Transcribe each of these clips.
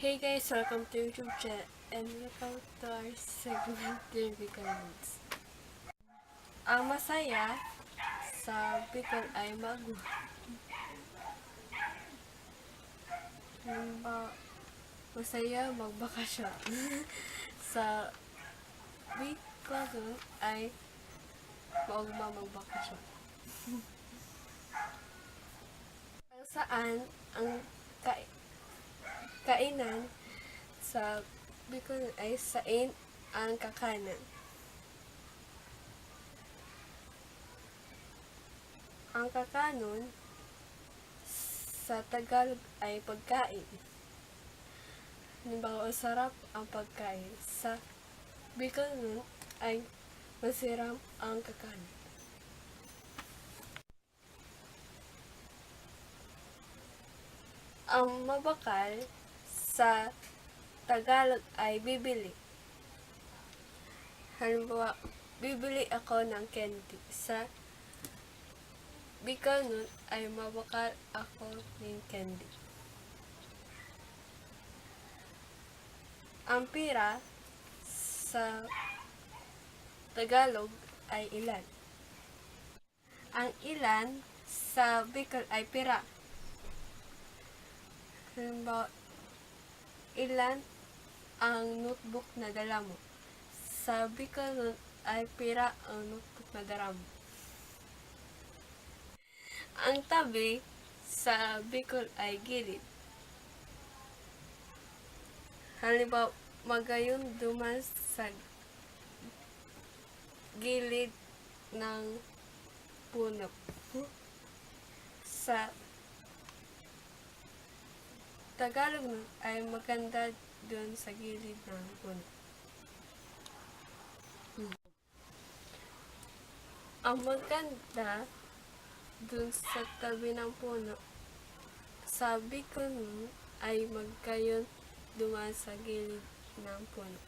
Hey guys, welcome to YouTube chat and welcome to our segment yung Bicol Moods. Ang masaya sa Bicol ay masaya magbakasyon. Sa Bicol ay magbakasyon. Ang saan ang kainan sa Bicol ay sain ang kakanan. Ang kakanon sa Tagalog ay pagkain. Halimbawa, sarap ang pagkain. Sa Bicol nun ay masarap ang kakanin. Ang mabakal sa Tagalog ay bibili. Halimbawa, bibili ako ng candy. Sa Bicol nun ay mabakal ako ng candy. Ang pira sa Tagalog ay ilan. Ang ilan sa Bicol ay pira. Halimbawa, ilan ang notebook na dala mo. Sa Bicol nun ay pira ang notebook na dala mo. Ang tabi sa Bicol ay gilid. Halimbawa, magayon duman sa gilid ng puno. Sa Tagalog nun ay maganda dun sa gilid ng puno. Ang maganda dun sa tabi ng puno, sa Bicol nun ay magkayon duman sa gilid ng puno.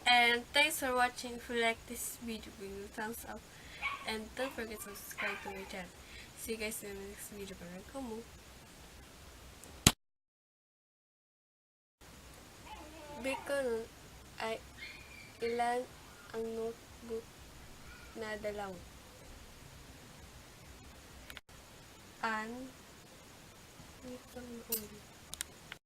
And thanks for watching. If you like this video, give me a thumbs up. And don't forget to subscribe to my channel. See you guys in the next video. Bye. Bicol ay ilan ang notebook na dala mo? An